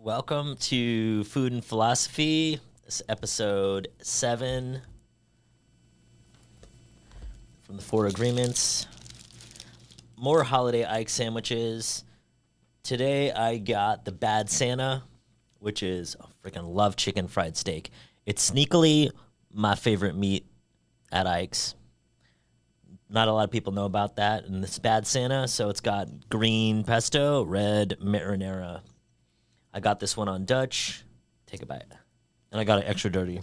Welcome to Food and Philosophy. This is episode 7 from the 4 Agreements. More holiday Ike sandwiches. Today I got the Bad Santa, which is freaking love chicken fried steak. It's sneakily my favorite meat at Ike's. Not a lot of people know about that. And this Bad Santa, so it's got green pesto, red marinara. I got this one on Dutch. Take a bite. And I got it extra dirty.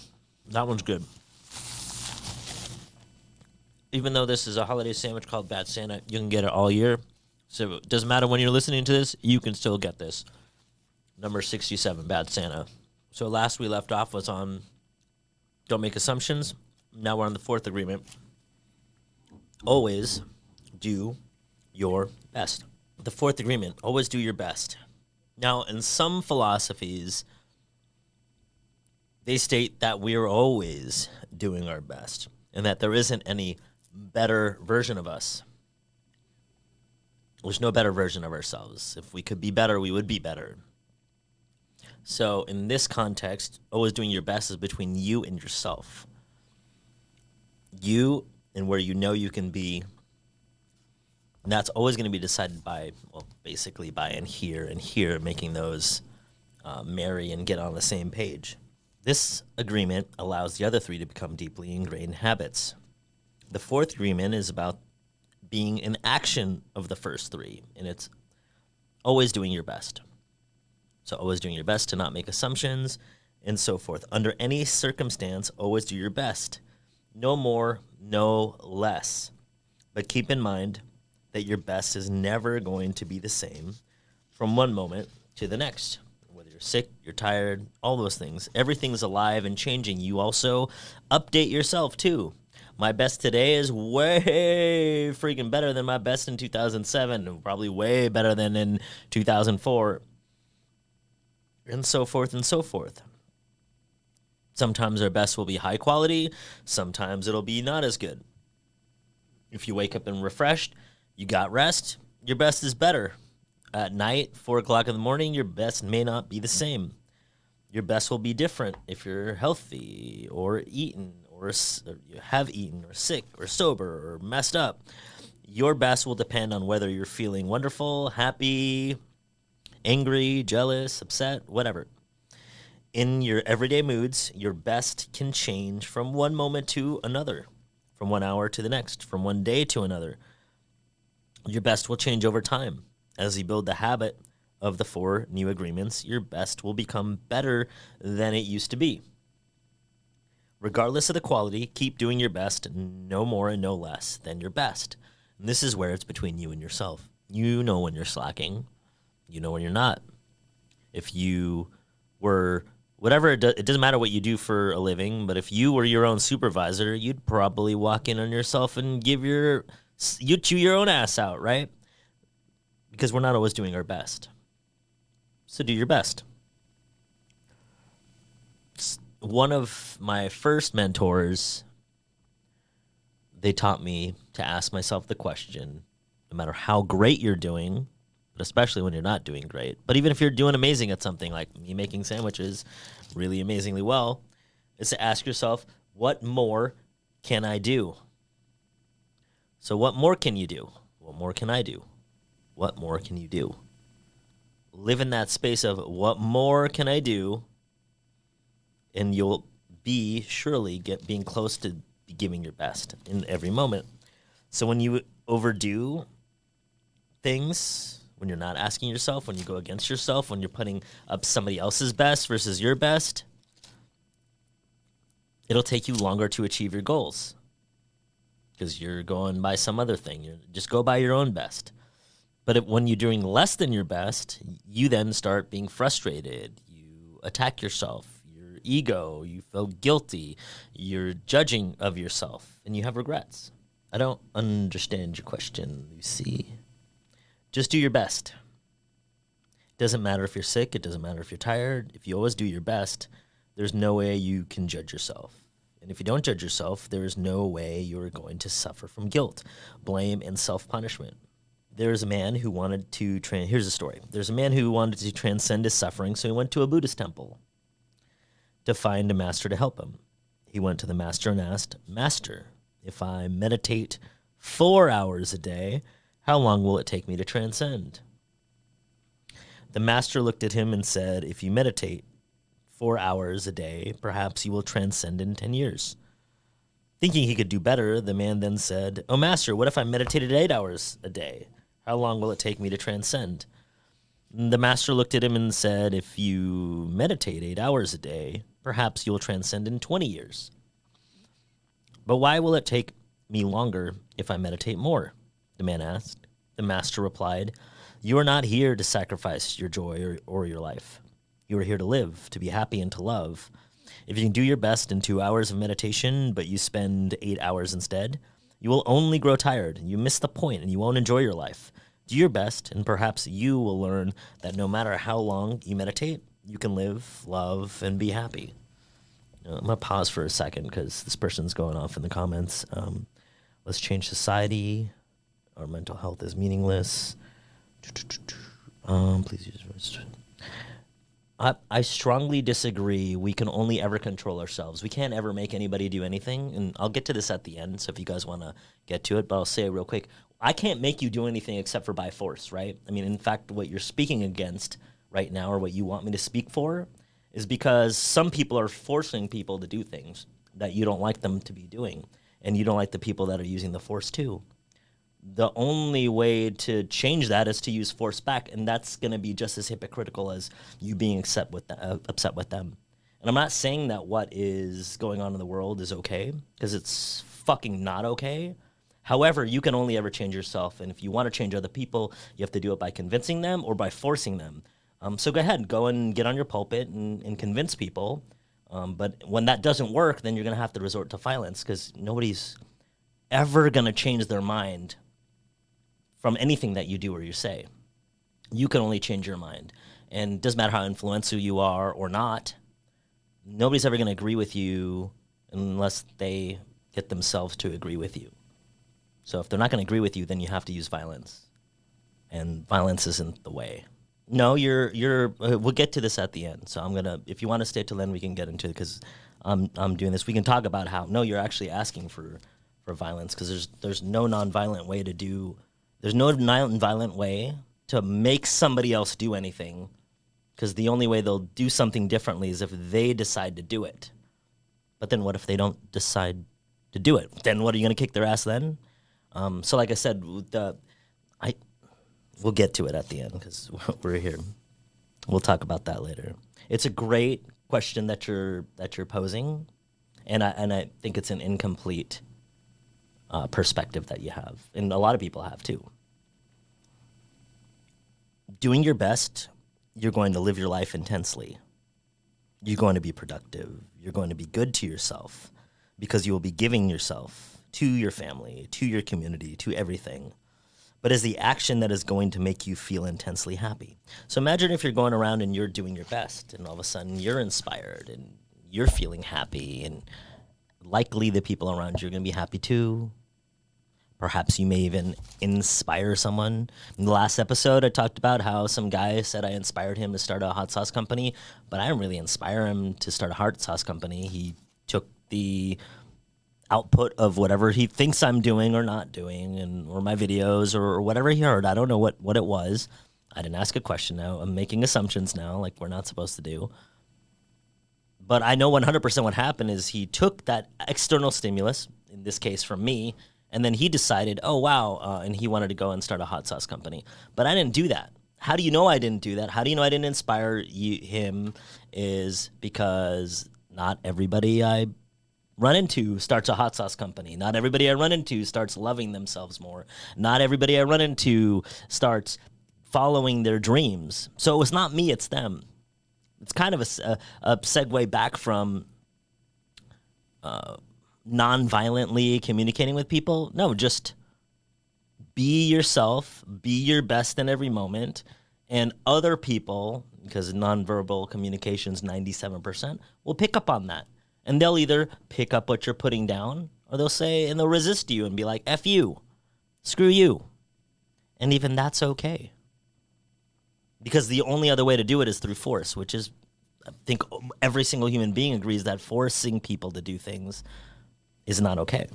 That one's good. Even though this is a holiday sandwich called Bad Santa, you can get it all year. So it doesn't matter when you're listening to this, you can still get this. Number 67, Bad Santa. So last we left off was on Don't Make Assumptions. Now we're on the 4th agreement. Always do your best. The 4th agreement, always do your best. Now, in some philosophies, they state that we're always doing our best and that there isn't any better version of us. There's no better version of ourselves. If we could be better, we would be better. So in this context, always doing your best is between you and yourself. You and where you know you can be. And that's always going to be decided by, well, basically by and here, making those marry and get on the same page. This agreement allows the other 3 to become deeply ingrained habits. The 4th agreement is about being in action of the first 3, and it's always doing your best. So always doing your best to not make assumptions and so forth. Under any circumstance, always do your best. No more, no less. But keep in mind that your best is never going to be the same from one moment to the next. Whether you're sick, you're tired, all those things. Everything's alive and changing. You also update yourself, too. My best today is way freaking better than my best in 2007, and probably way better than in 2004, and so forth and so forth. Sometimes our best will be high quality. Sometimes it'll be not as good. If you wake up and refreshed, you got rest, your best is better. At night, 4 o'clock in the morning, your best may not be the same. Your best will be different if you're healthy or eaten or you have eaten or sick or sober or messed up. Your best will depend on whether you're feeling wonderful, happy, angry, jealous, upset, whatever. In your everyday moods, your best can change from one moment to another, from 1 hour to the next, from one day to another. Your best will change over time. As you build the habit of the 4 new agreements, your best will become better than it used to be. Regardless of the quality, keep doing your best, no more and no less than your best. And this is where it's between you and yourself. You know when you're slacking. You know when you're not. If you were, whatever, it doesn't matter what you do for a living, but if you were your own supervisor, you'd probably walk in on yourself and you chew your own ass out, right? Because we're not always doing our best. So do your best. One of my first mentors, they taught me to ask myself the question, no matter how great you're doing, but especially when you're not doing great, but even if you're doing amazing at something like me making sandwiches really amazingly well, is to ask yourself, what more can I do? So what more can you do? What more can I do? What more can you do? Live in that space of what more can I do? And you'll be surely being close to giving your best in every moment. So when you overdo things, when you're not asking yourself, when you go against yourself, when you're putting up somebody else's best versus your best, it'll take you longer to achieve your goals. Because you're going by some other thing. You just go by your own best. But when you're doing less than your best, you then start being frustrated. You attack yourself, your ego, you feel guilty, you're judging of yourself, and you have regrets. I don't understand your question, Lucy. Just do your best. It doesn't matter if you're sick. It doesn't matter if you're tired. If you always do your best, there's no way you can judge yourself. And if you don't judge yourself, there is no way you're going to suffer from guilt, blame, and self-punishment. There's a man who wanted to here's the story. There's a man who wanted to transcend his suffering, so he went to a Buddhist temple to find a master to help him. He went to the master and asked, "Master, if I meditate 4 hours a day, how long will it take me to transcend?" The master looked at him and said, "If you meditate 4 hours a day, perhaps you will transcend in 10 years." Thinking he could do better, the man then said, "Oh, master, what if I meditated 8 hours a day? How long will it take me to transcend?" The master looked at him and said, "If you meditate 8 hours a day, perhaps you'll transcend in 20 years. But why will it take me longer if I meditate more?" the man asked. The master replied, "You are not here to sacrifice your joy or your life. You are here to live, to be happy, and to love. If you can do your best in 2 hours of meditation, but you spend 8 hours instead, you will only grow tired, you miss the point, and you won't enjoy your life. Do your best, and perhaps you will learn that no matter how long you meditate, you can live, love, and be happy." I'm going to pause for a second because this person's going off in the comments. Let's change society. Our mental health is meaningless. Please use first. I strongly disagree. We can only ever control ourselves. We can't ever make anybody do anything. And I'll get to this at the end, so if you guys want to get to it, but I'll say it real quick. I can't make you do anything except for by force, right? I mean, in fact, what you're speaking against right now, or what you want me to speak for, is because some people are forcing people to do things that you don't like them to be doing, and you don't like the people that are using the force too. The only way to change that is to use force back, and that's going to be just as hypocritical as you being upset with them. And I'm not saying that what is going on in the world is okay, because it's fucking not okay. However, you can only ever change yourself, and if you want to change other people, you have to do it by convincing them or by forcing them. So go ahead, go and get on your pulpit and convince people. But when that doesn't work, then you're going to have to resort to violence, because nobody's ever going to change their mind from anything that you do or you say. You can only change your mind. And it doesn't matter how influential you are or not, nobody's ever going to agree with you unless they get themselves to agree with you. So if they're not going to agree with you, then you have to use violence. And violence isn't the way. No, we'll get to this at the end. So I'm going to, if you want to stay till then, we can get into it, because I'm doing this. We can talk about how, no, you're actually asking for violence, because there's no nonviolent way to do. There's no nonviolent way to make somebody else do anything, because the only way they'll do something differently is if they decide to do it. But then what if they don't decide to do it? Then what, are you going to kick their ass then? So like I said, we'll get to it at the end, because we're here. We'll talk about that later. It's a great question that you're posing, and I think it's an incomplete perspective that you have, and a lot of people have too. Doing your best, you're going to live your life intensely. You're going to be productive. You're going to be good to yourself, because you will be giving yourself to your family, to your community, to everything. But is the action that is going to make you feel intensely happy. So imagine if you're going around and you're doing your best, and all of a sudden you're inspired and you're feeling happy, and likely the people around you are going to be happy too. Perhaps you may even inspire someone. In the last episode, I talked about how some guy said I inspired him to start a hot sauce company, but I didn't really inspire him to start a hot sauce company. He took the output of whatever he thinks I'm doing or not doing, or my videos, or whatever he heard. I don't know what it was. I didn't ask a question now. I'm making assumptions now, like we're not supposed to do. But I know 100% what happened is he took that external stimulus, in this case from me, and then he decided, oh, wow, and he wanted to go and start a hot sauce company. But I didn't do that. How do you know I didn't do that? How do you know I didn't inspire him? Is because not everybody I run into starts a hot sauce company. Not everybody I run into starts loving themselves more. Not everybody I run into starts following their dreams. So it was not me, it's them. It's kind of a segue back from non-violently communicating with people. No, just be yourself, be your best in every moment, and other people, because nonverbal communication's 97%, will pick up on that. And they'll either pick up what you're putting down, or they'll say, and they'll resist you and be like, F you, screw you. And even that's okay. Because the only other way to do it is through force, which is, I think every single human being agrees that forcing people to do things is not okay.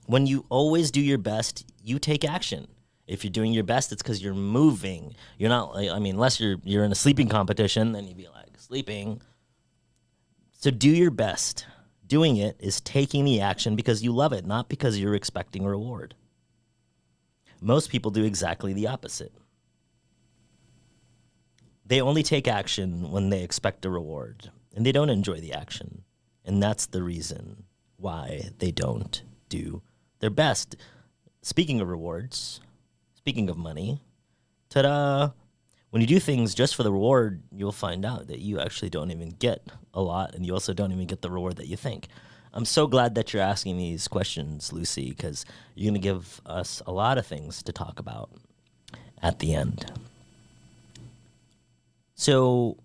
When you always do your best, you take action. If you're doing your best, it's because you're moving. You're not, I mean, unless you're in a sleeping competition, then you'd be like, sleeping. So do your best. Doing it is taking the action because you love it, not because you're expecting a reward. Most people do exactly the opposite. They only take action when they expect a reward, and they don't enjoy the action. And that's the reason why they don't do their best. Speaking of rewards, speaking of money, ta-da! When you do things just for the reward, you'll find out that you actually don't even get a lot, and you also don't even get the reward that you think. I'm so glad that you're asking these questions, Lucy, because you're going to give us a lot of things to talk about at the end. So,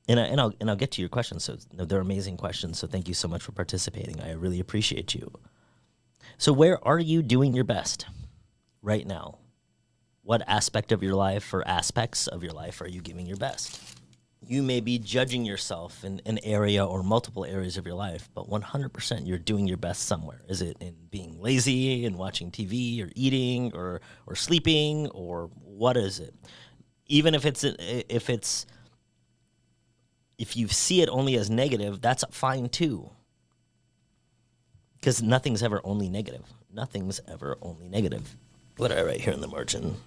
and I'll get to your questions. So they're amazing questions. So thank you so much for participating. I really appreciate you. So where are you doing your best right now? What aspect of your life or aspects of your life are you giving your best? You may be judging yourself in an area or multiple areas of your life, but 100% you're doing your best somewhere. Is it in being lazy and watching TV or eating or sleeping, or what is it? Even if you see it only as negative, that's fine too. Because nothing's ever only negative. Nothing's ever only negative. What did I write here in the margin?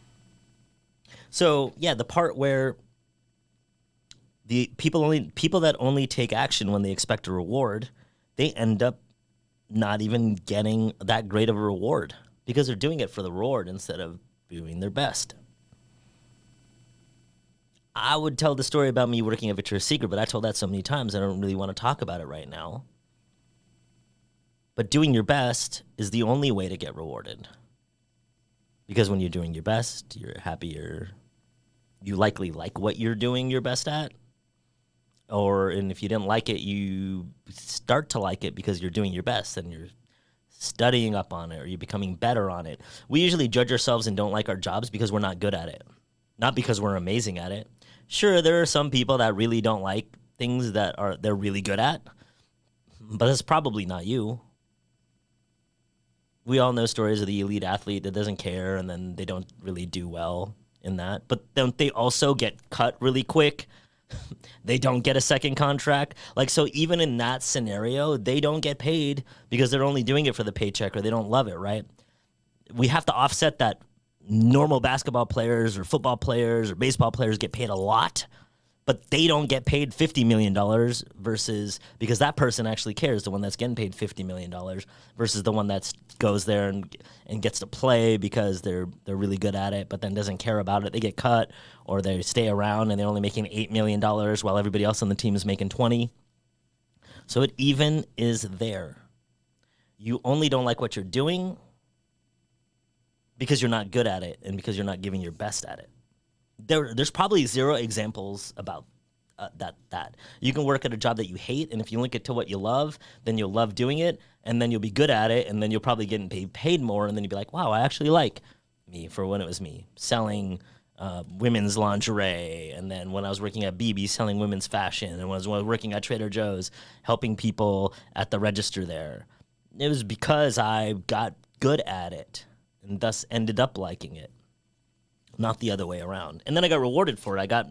So yeah, the part where the people that only take action when they expect a reward, they end up not even getting that great of a reward because they're doing it for the reward instead of doing their best. I would tell the story about me working at Victoria's Secret, but I told that so many times I don't really want to talk about it right now. But doing your best is the only way to get rewarded. Because when you're doing your best, you're happier. You likely like what you're doing your best at. And if you didn't like it, you start to like it because you're doing your best and you're studying up on it or you're becoming better on it. We usually judge ourselves and don't like our jobs because we're not good at it, not because we're amazing at it. Sure, there are some people that really don't like things that they're really good at, but that's probably not you. We all know stories of the elite athlete that doesn't care and then they don't really do well in that. But don't they also get cut really quick? They don't get a second contract. So even in that scenario, they don't get paid because they're only doing it for the paycheck or they don't love it, right? We have to offset that. Normal basketball players or football players or baseball players get paid a lot, but they don't get paid $50 million versus because that person actually cares, the one that's getting paid $50 million versus the one that goes there and gets to play because they're really good at it, but then doesn't care about it. They get cut or they stay around and they're only making $8 million while everybody else on the team is making 20. So it even is there. You only don't like what you're doing because you're not good at it and because you're not giving your best at it. There's probably zero examples about that. You can work at a job that you hate, and if you link it to what you love, then you'll love doing it, and then you'll be good at it, and then you'll probably get paid more, and then you'll be like, wow, I actually like me for when it was me, selling women's lingerie, and then when I was working at BB, selling women's fashion, and when I was working at Trader Joe's, helping people at the register there. It was because I got good at it and thus ended up liking it, not the other way around. And then I got rewarded for it. I got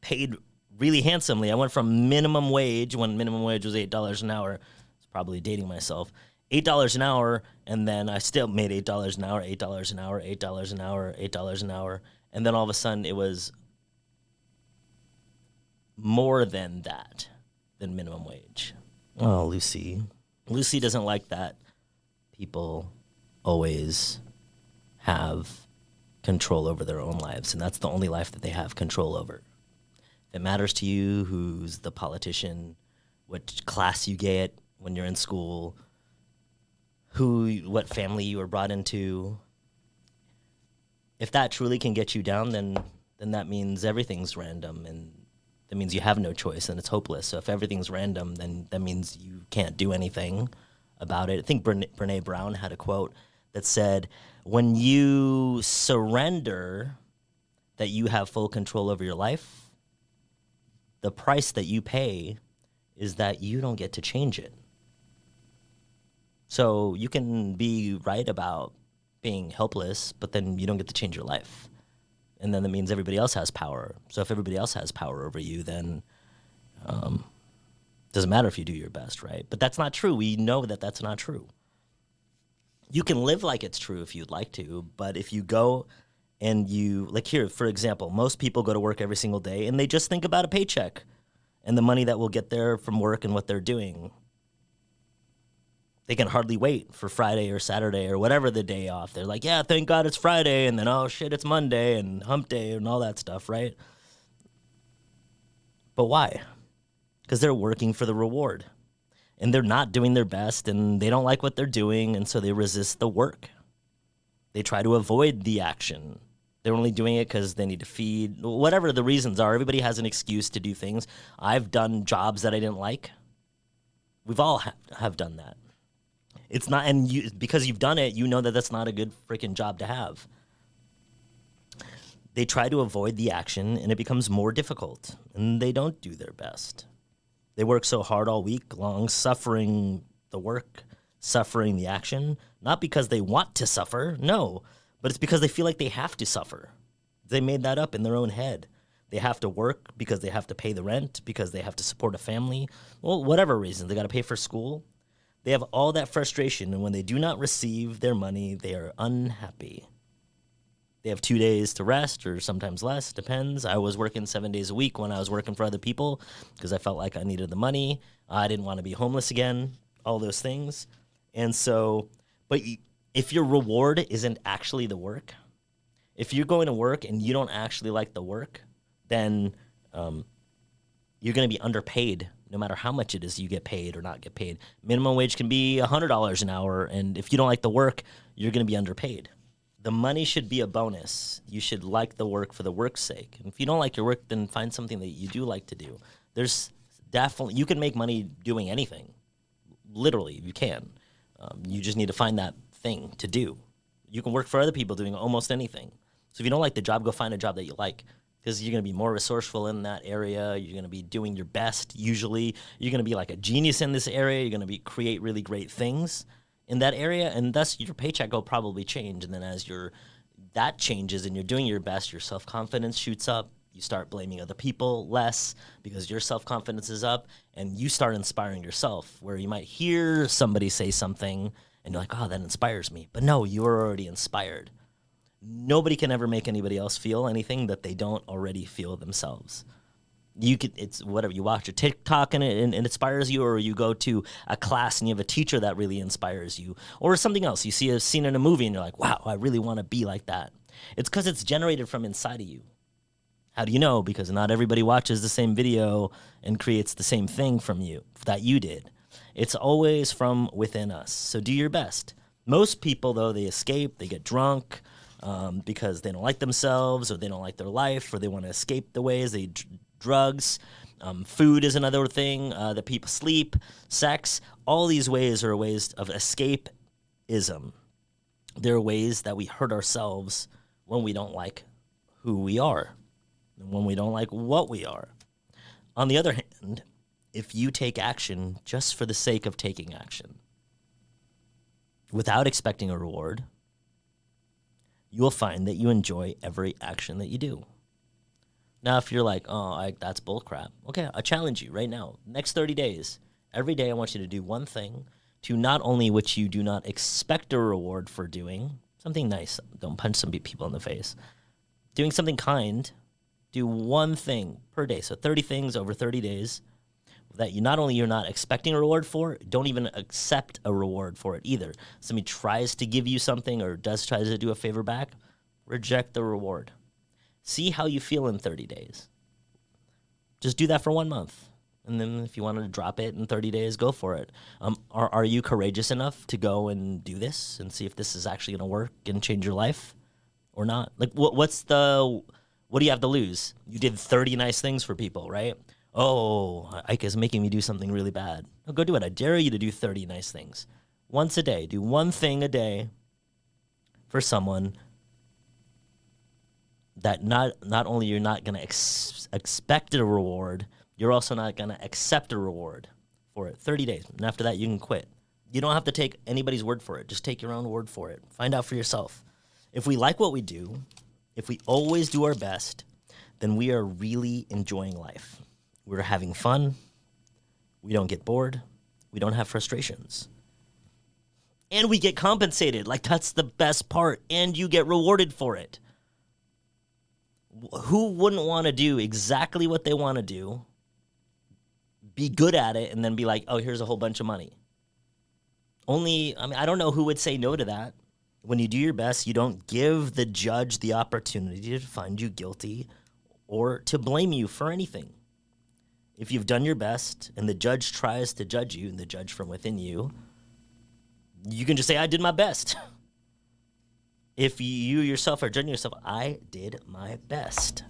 paid really handsomely. I went from minimum wage, when minimum wage was $8 an hour. It's probably dating myself. $8 an hour, and then I still made $8 an hour, $8 an hour, $8 an hour, $8 an hour. And then all of a sudden it was more than that, than minimum wage. Oh, Lucy. Lucy doesn't like that people always have control over their own lives, and that's the only life that they have control over. If it matters to you who's the politician, what class you get when you're in school, what family you were brought into, if that truly can get you down, then that means everything's random, and that means you have no choice, and it's hopeless. So if everything's random, then that means you can't do anything about it. I think Brene Brown had a quote that said, when you surrender that you have full control over your life, the price that you pay is that you don't get to change it. So you can be right about being helpless, but then you don't get to change your life. And then that means everybody else has power. So if everybody else has power over you, then doesn't matter if you do your best, right? But that's not true. We know that that's not true. You can live like it's true if you'd like to, but if you go and you, like here, for example, most people go to work every single day and they just think about a paycheck and the money that will get there from work and what they're doing. They can hardly wait for Friday or Saturday or whatever the day off. They're like, yeah, thank God it's Friday, and then, oh shit, it's Monday and hump day and all that stuff, right? But why? Because they're working for the reward. And they're not doing their best, and they don't like what they're doing, and so they resist the work. They try to avoid the action. They're only doing it because they need to feed. Whatever the reasons are, everybody has an excuse to do things. I've done jobs that I didn't like. We've all have done that. It's not, and because you've done it, you know that that's not a good freaking job to have. They try to avoid the action, and it becomes more difficult, and they don't do their best. They work so hard all week long, suffering the work, suffering the action, not because they want to suffer, no, but it's because they feel like they have to suffer. They made that up in their own head. They have to work because they have to pay the rent, because they have to support a family, well, whatever reason. They got to pay for school. They have all that frustration, and when they do not receive their money, they are unhappy. They have 2 days to rest, or sometimes less, depends. I was working 7 days a week when I was working for other people because I felt like I needed the money. I didn't want to be homeless again, all those things. And so, but if your reward isn't actually the work, if you're going to work and you don't actually like the work, then you're going to be underpaid no matter how much it is you get paid or not get paid. Minimum wage can be $100 an hour, and if you don't like the work, you're going to be underpaid. The money should be a bonus. You should like the work for the work's sake. And if you don't like your work, then find something that you do like to do. There's definitely, you can make money doing anything. Literally, you can. You just need to find that thing to do. You can work for other people doing almost anything. So if you don't like the job, go find a job that you like, because you're going to be more resourceful in that area. You're going to be doing your best, usually. You're going to be like a genius in this area. You're going to create really great things in that area, and thus your paycheck will probably change. And then as that changes and you're doing your best, your self-confidence shoots up. You start blaming other people less because your self-confidence is up, and you start inspiring yourself, where you might hear somebody say something and you're like, oh, that inspires me. But no, you are already inspired. Nobody can ever make anybody else feel anything that they don't already feel themselves. It's whatever, you watch a TikTok and it inspires you, or you go to a class and you have a teacher that really inspires you, or something else. You see a scene in a movie and you're like, wow, I really want to be like that. It's because it's generated from inside of you. How do you know? Because not everybody watches the same video and creates the same thing from you that you did. It's always from within us. So do your best. Most people, though, they escape, they get drunk because they don't like themselves, or they don't like their life, or they want to escape the ways they drugs, food is another thing that people sleep, sex. All these ways are ways of escapism. They're ways that we hurt ourselves when we don't like who we are, and when we don't like what we are. On the other hand, if you take action just for the sake of taking action, without expecting a reward, you will find that you enjoy every action that you do. Now, if you're like, oh, that's bullcrap, okay, I challenge you right now. Next 30 days, every day I want you to do one thing to not only which you do not expect a reward for doing, something nice, don't punch some people in the face, doing something kind, do one thing per day. So 30 things over 30 days that you're not expecting a reward for, don't even accept a reward for it either. Somebody tries to give you something or tries to do a favor back, reject the reward. See how you feel in 30 days. Just do that for 1 month. And then if you wanted to drop it in 30 days, go for it. Are you courageous enough to go and do this and see if this is actually going to work and change your life or not? Like, what do you have to lose? You did 30 nice things for people, right? Oh, Ike is making me do something really bad. No, go do it. I dare you to do 30 nice things. Once a day. Do one thing a day for someone that not only you're not going to expect a reward, you're also not going to accept a reward for it. 30 days. And after that, you can quit. You don't have to take anybody's word for it. Just take your own word for it. Find out for yourself. If we like what we do, if we always do our best, then we are really enjoying life. We're having fun. We don't get bored. We don't have frustrations. And we get compensated. Like, that's the best part. And you get rewarded for it. Who wouldn't want to do exactly what they want to do, be good at it, and then be like, oh, here's a whole bunch of money? I don't know who would say no to that. When you do your best, you don't give the judge the opportunity to find you guilty or to blame you for anything. If you've done your best and the judge tries to judge you, and the judge from within you, you can just say, I did my best. If you yourself are judging yourself, I did my best.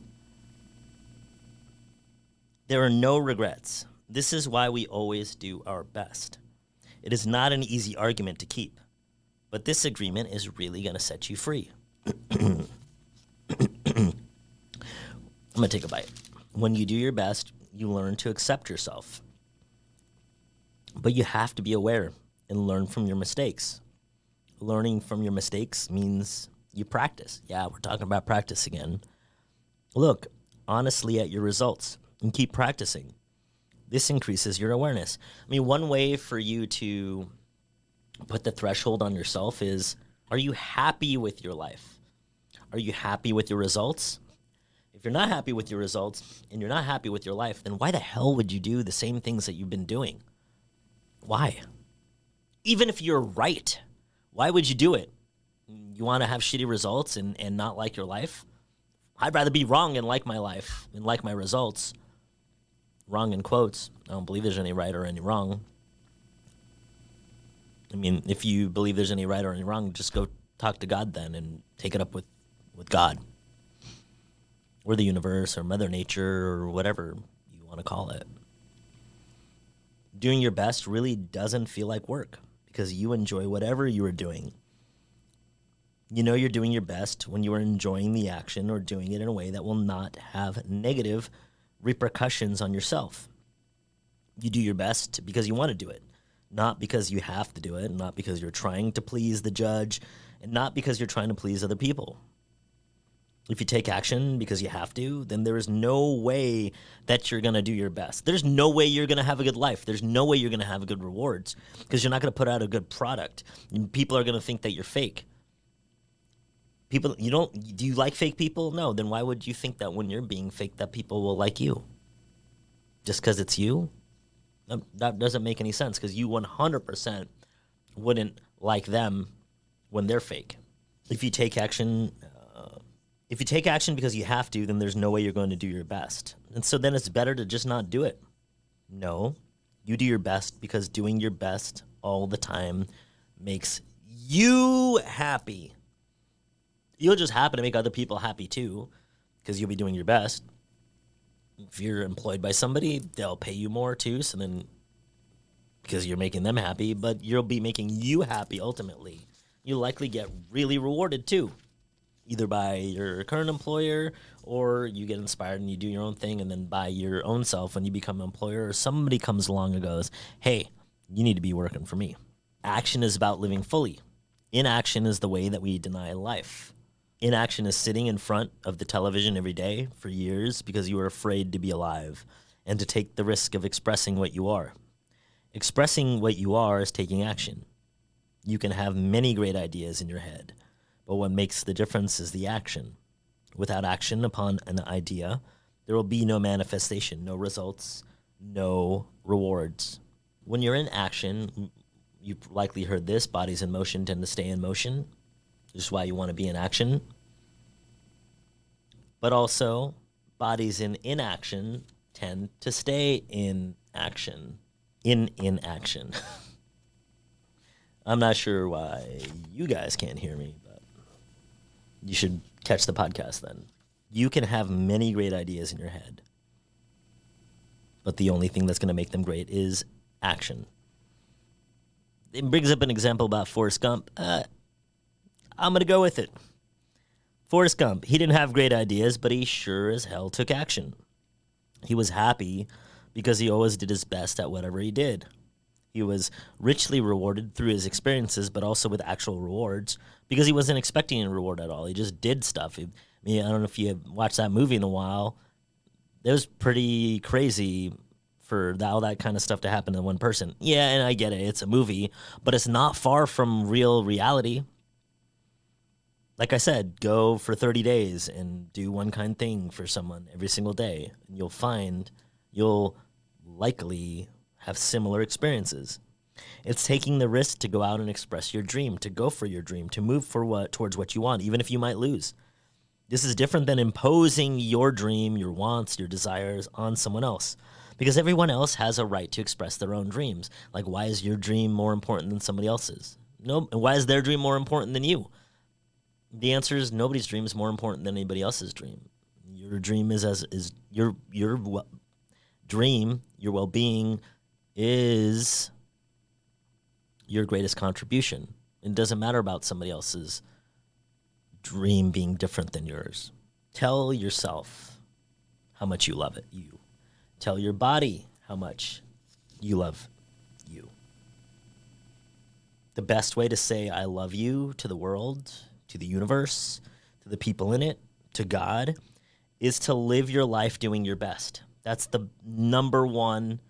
There are no regrets. This is why we always do our best. It is not an easy argument to keep, but this agreement is really going to set you free. I'm going to take a bite. When you do your best, you learn to accept yourself. But you have to be aware and learn from your mistakes. Learning from your mistakes means you practice. Yeah, we're talking about practice again. Look honestly at your results and keep practicing. This increases your awareness. I mean, one way for you to put the threshold on yourself is, are you happy with your life? Are you happy with your results? If you're not happy with your results and you're not happy with your life, then why the hell would you do the same things that you've been doing? Why? Even if you're right, why would you do it? You want to have shitty results and not like your life? I'd rather be wrong and like my life and like my results. Wrong in quotes. I don't believe there's any right or any wrong. I mean, if you believe there's any right or any wrong, just go talk to God then and take it up with God. Or the universe or Mother Nature or whatever you want to call it. Doing your best really doesn't feel like work because you enjoy whatever you are doing. You know you're doing your best when you are enjoying the action or doing it in a way that will not have negative repercussions on yourself. You do your best because you want to do it, not because you have to do it, not because you're trying to please the judge, and not because you're trying to please other people. If you take action because you have to, then there is no way that you're going to do your best. There's no way you're going to have a good life. There's no way you're going to have good rewards because you're not going to put out a good product. And people are going to think that you're fake. Do you like fake people? No. Then why would you think that when you're being fake that people will like you? Just because it's you? That doesn't make any sense because you 100% wouldn't like them when they're fake. If you take action because you have to, then there's no way you're going to do your best. And so then it's better to just not do it. No, you do your best because doing your best all the time makes you happy. You'll just happen to make other people happy too because you'll be doing your best. If you're employed by somebody, they'll pay you more too. So then, because you're making them happy, but you'll be making you happy ultimately. You'll likely get really rewarded too, either by your current employer or you get inspired and you do your own thing, and then by your own self when you become an employer or somebody comes along and goes, hey, you need to be working for me. Action is about living fully. Inaction is the way that we deny life. Inaction is sitting in front of the television every day for years because you are afraid to be alive and to take the risk of expressing what you are. Expressing what you are is taking action. You can have many great ideas in your head, but what makes the difference is the action. Without action upon an idea, there will be no manifestation, no results, no rewards. When you're in action, you've likely heard this, bodies in motion tend to stay in motion. This is why you want to be in action. But also, bodies in inaction tend to stay in action. In inaction. I'm not sure why you guys can't hear me, but you should catch the podcast then. You can have many great ideas in your head, but the only thing that's going to make them great is action. It brings up an example about Forrest Gump. I'm going to go with it. Forrest Gump, he didn't have great ideas, but he sure as hell took action. He was happy because he always did his best at whatever he did. He was richly rewarded through his experiences, but also with actual rewards because he wasn't expecting a reward at all. He just did stuff. I don't know if you have watched that movie in a while. It was pretty crazy for all that kind of stuff to happen to one person. Yeah, and I get it. It's a movie, but it's not far from real reality. Like I said, go for 30 days and do one kind thing for someone every single day, and you'll find you'll likely have similar experiences. It's taking the risk to go out and express your dream, to go for your dream, to move towards what you want, even if you might lose. This is different than imposing your dream, your wants, your desires on someone else, because everyone else has a right to express their own dreams. Like, why is your dream more important than somebody else's? No, why is their dream more important than you? The answer is nobody's dream is more important than anybody else's dream. Your dream is your dream, your well-being is your greatest contribution. It doesn't matter about somebody else's dream being different than yours. Tell yourself how much you love it. You tell your body how much you love you. The best way to say I love you to the world, to the universe, to the people in it, to God, is to live your life doing your best. That's the number one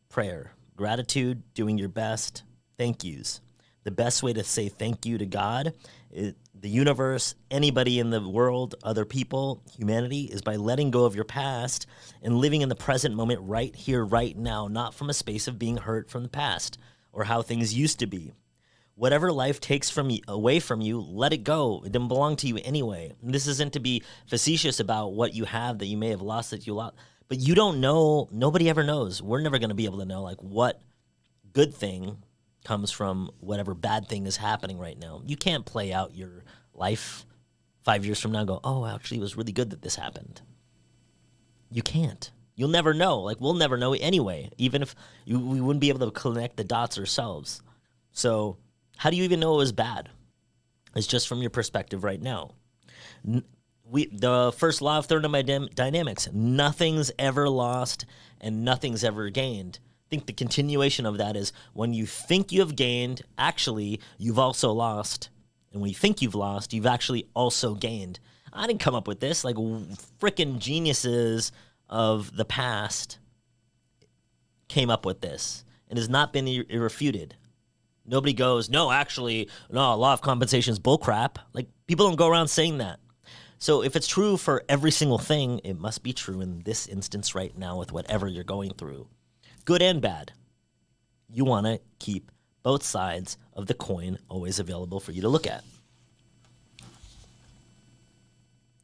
prayer. Gratitude, doing your best, thank yous. The best way to say thank you to God, the universe, anybody in the world, other people, humanity, is by letting go of your past and living in the present moment right here, right now, not from a space of being hurt from the past or how things used to be. Whatever life takes away from you, let it go. It didn't belong to you anyway. And this isn't to be facetious about what you have that you may have lost that you lost. But you don't know. Nobody ever knows. We're never going to be able to know like what good thing comes from whatever bad thing is happening right now. You can't play out your life 5 years from now and go, oh, actually, it was really good that this happened. You can't. You'll never know. Like, we'll never know anyway, even if we wouldn't be able to connect the dots ourselves. So how do you even know it was bad? It's just from your perspective right now. The first law of thermodynamics, nothing's ever lost and nothing's ever gained. I think the continuation of that is when you think you have gained, actually, you've also lost. And when you think you've lost, you've actually also gained. I didn't come up with this. Like, freaking geniuses of the past came up with this. It has not been irrefuted. Nobody goes, no, law of compensation is bullcrap. Like, people don't go around saying that. So if it's true for every single thing, it must be true in this instance right now with whatever you're going through. Good and bad. You want to keep both sides of the coin always available for you to look at.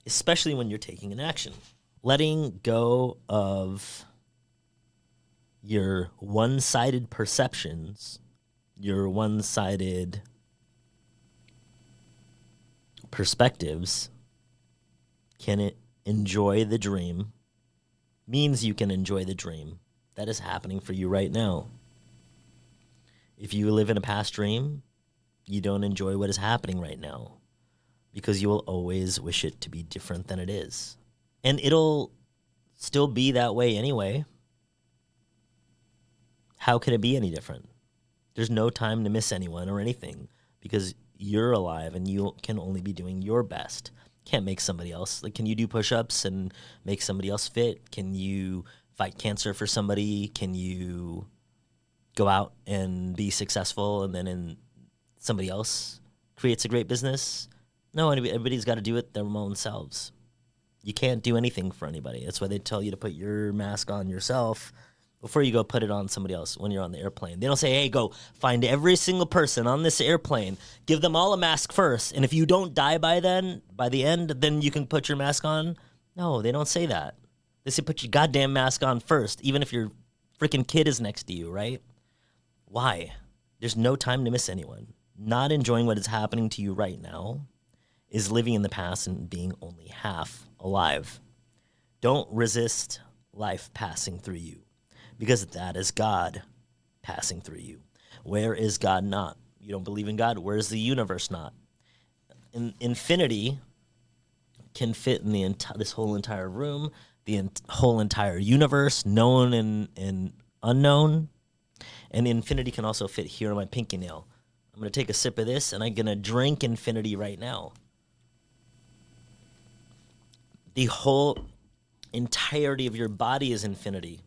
Especially when you're taking an action. Letting go of your one-sided perceptions, your one-sided perspectives, can enjoy the dream, means you can enjoy the dream that is happening for you right now. If you live in a past dream, you don't enjoy what is happening right now because you will always wish it to be different than it is. And it'll still be that way anyway. How can it be any different? There's no time to miss anyone or anything because you're alive and you can only be doing your best. Can't make somebody else. Like, can you do push-ups and make somebody else fit? Can you fight cancer for somebody? Can you go out and be successful and then somebody else creates a great business? No, everybody's got to do it their own selves. You can't do anything for anybody. That's why they tell you to put your mask on yourself before you go put it on somebody else when you're on the airplane. They don't say, hey, go find every single person on this airplane, give them all a mask first, and if you don't die by the end, then you can put your mask on. No, they don't say that. They say put your goddamn mask on first, even if your freaking kid is next to you, right? Why? There's no time to miss anyone. Not enjoying what is happening to you right now is living in the past and being only half alive. Don't resist life passing through you, because that is God passing through you. Where is God not? You don't believe in God? Where is the universe not? infinity can fit in this whole entire room, the whole entire universe, known and unknown. And infinity can also fit here on my pinky nail. I'm going to take a sip of this, and I'm going to drink infinity right now. The whole entirety of your body is infinity,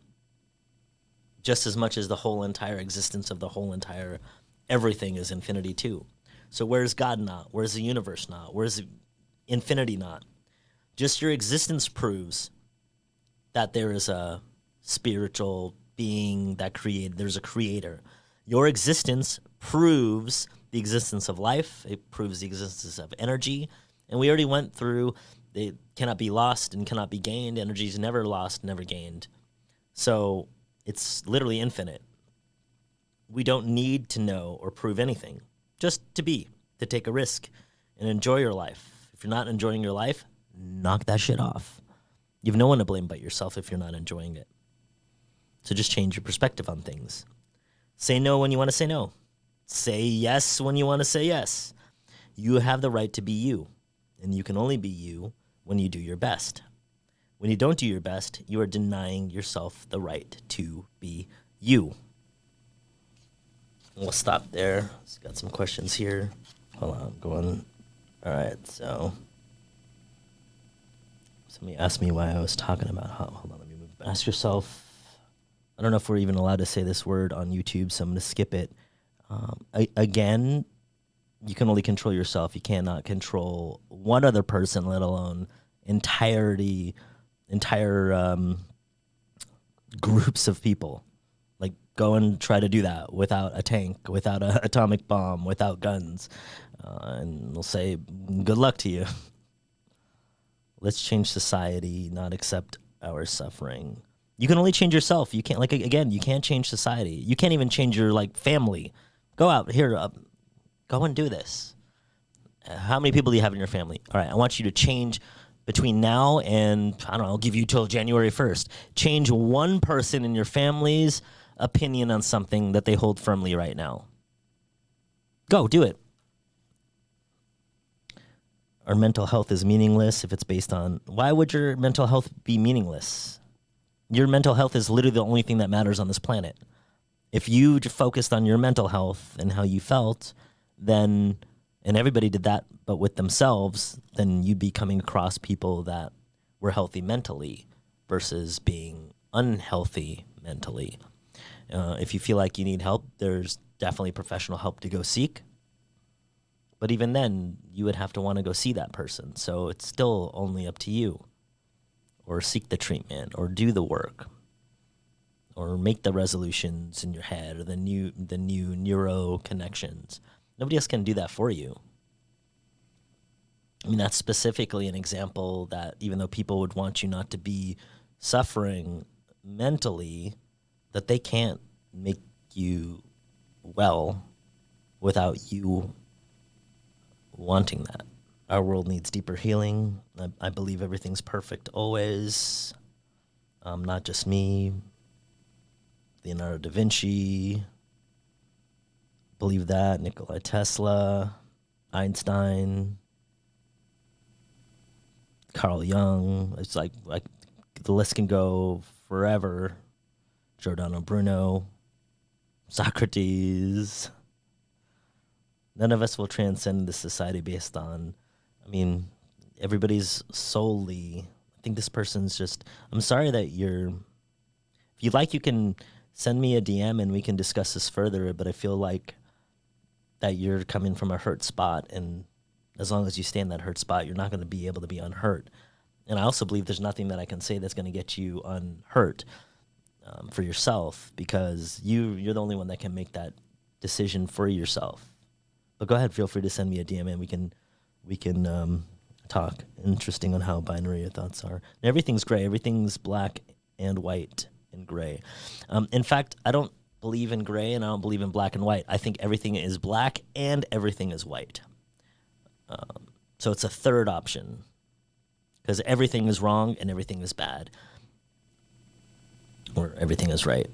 just as much as the whole entire existence of the whole entire everything is infinity too. So where's God not? Where's the universe not? Where's infinity not? Just your existence proves that there is a spiritual being that created, there's a creator. Your existence proves the existence of life. It proves the existence of energy. And we already went through, they cannot be lost and cannot be gained. Energy is never lost, never gained. So it's literally infinite. We don't need to know or prove anything, just to be, to take a risk and enjoy your life. If you're not enjoying your life, knock that shit off. You have no one to blame but yourself if you're not enjoying it. So just change your perspective on things. Say no when you want to say no. Say yes when you want to say yes. You have the right to be you, and you can only be you when you do your best. When you don't do your best, you are denying yourself the right to be you. We'll stop there. Got some questions here. Hold on, going. All right, so somebody asked me why I was talking about. Hold on, let me move. Ask yourself. I don't know if we're even allowed to say this word on YouTube, so I'm going to skip it. Again, you can only control yourself. You cannot control one other person, let alone entire groups of people. Like, go and try to do that without a tank, without an atomic bomb, without guns. And we'll say, good luck to you. Let's change society, not accept our suffering. You can only change yourself. You can't, again, you can't change society. You can't even change your, family. Go out here, go and do this. How many people do you have in your family? All right, I want you to change between now and, I don't know, I'll give you till January 1st. Change one person in your family's opinion on something that they hold firmly right now. Go, do it. Our mental health is meaningless if it's based on, why would your mental health be meaningless? Your mental health is literally the only thing that matters on this planet. If you focused on your mental health and how you felt, then, and everybody did that but with themselves, then you'd be coming across people that were healthy mentally versus being unhealthy mentally. If you feel like you need help, there's definitely professional help to go seek. But even then, you would have to want to go see that person. So it's still only up to you. Or seek the treatment, or do the work, or make the resolutions in your head, or the new neuro connections. Nobody else can do that for you. I mean, that's specifically an example that even though people would want you not to be suffering mentally, that they can't make you well without you wanting that. Our world needs deeper healing. I believe everything's perfect always. Not just me. Leonardo da Vinci. Believe that. Nikola Tesla. Einstein. Carl Jung. It's like the list can go forever. Giordano Bruno. Socrates. None of us will transcend this society based on, everybody's solely, I think this person's just, I'm sorry that if you'd like, you can send me a DM and we can discuss this further, but I feel like that you're coming from a hurt spot, and as long as you stay in that hurt spot, you're not going to be able to be unhurt. And I also believe there's nothing that I can say that's going to get you unhurt for yourself, because you're the only one that can make that decision for yourself. But go ahead, feel free to send me a DM and we can talk. Interesting on how binary your thoughts are. And everything's gray. Everything's black and white and gray. In fact, I don't believe in gray and I don't believe in black and white. I think everything is black and everything is white. So it's a third option, because everything is wrong and everything is bad, or everything is right.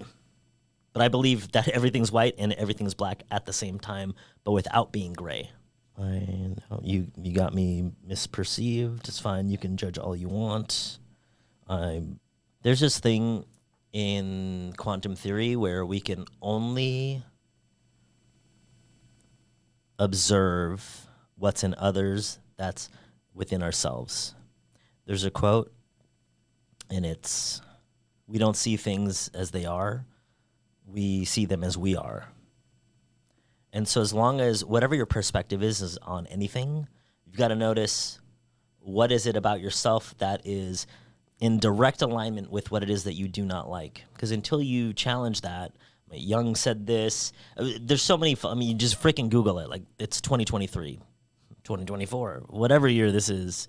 But I believe that everything's white and everything's black at the same time, but without being gray. fine. Oh, you got me misperceived. It's fine. You can judge all you want. There's this thing in quantum theory where we can only observe what's in others that's within ourselves. There's a quote, and it's, we don't see things as they are, we see them as we are. And so as long as whatever your perspective is on anything, you've got to notice what is it about yourself that is in direct alignment with what it is that you do not like. Because until you challenge that, Jung said this, there's so many, you just freaking Google it. Like, it's 2023, 2024, whatever year this is.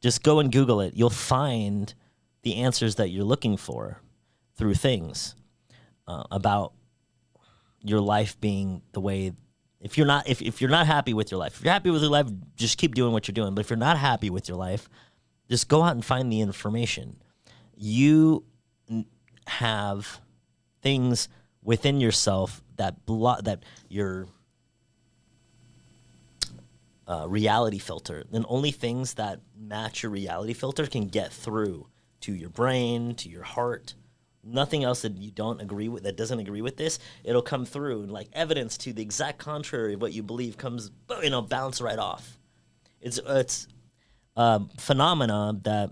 Just go and Google it. You'll find the answers that you're looking for through things about your life being the way. If you're not happy with your life, if you're happy with your life, just keep doing what you're doing. But if you're not happy with your life, just go out and find the information. You have things within yourself that your reality filter, and only things that match your reality filter can get through to your brain, to your heart. Nothing else that you don't agree with, that doesn't agree with this, it'll come through, and like evidence to the exact contrary of what you believe comes, bounce right off. It's a phenomena that,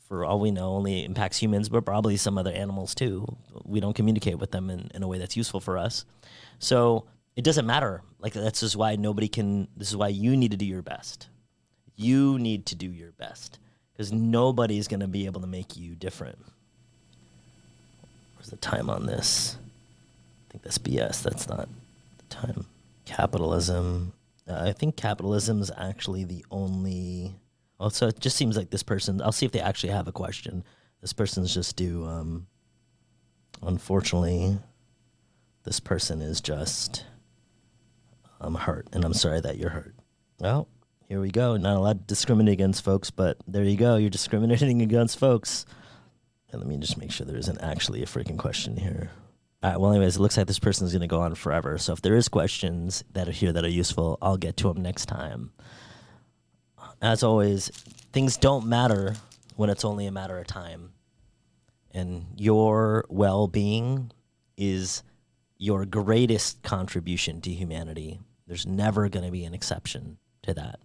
for all we know, only impacts humans, but probably some other animals too. We don't communicate with them in a way that's useful for us. So it doesn't matter. Like, that's just why this is why you need to do your best. You need to do your best, because nobody's going to be able to make you different. Where's the time on this? I think that's BS. That's not the time. Capitalism. I think capitalism is actually the only. Also, it just seems like this person. I'll see if they actually have a question. This person's just due. Unfortunately, this person is just hurt, and I'm sorry that you're hurt. Well, here we go. Not allowed to discriminate against folks, but there you go. You're discriminating against folks. And let me just make sure there isn't actually a freaking question here. All right, well, anyways, it looks like this person is going to go on forever. So if there is questions that are here that are useful, I'll get to them next time. As always, things don't matter when it's only a matter of time. And your well-being is your greatest contribution to humanity. There's never going to be an exception to that.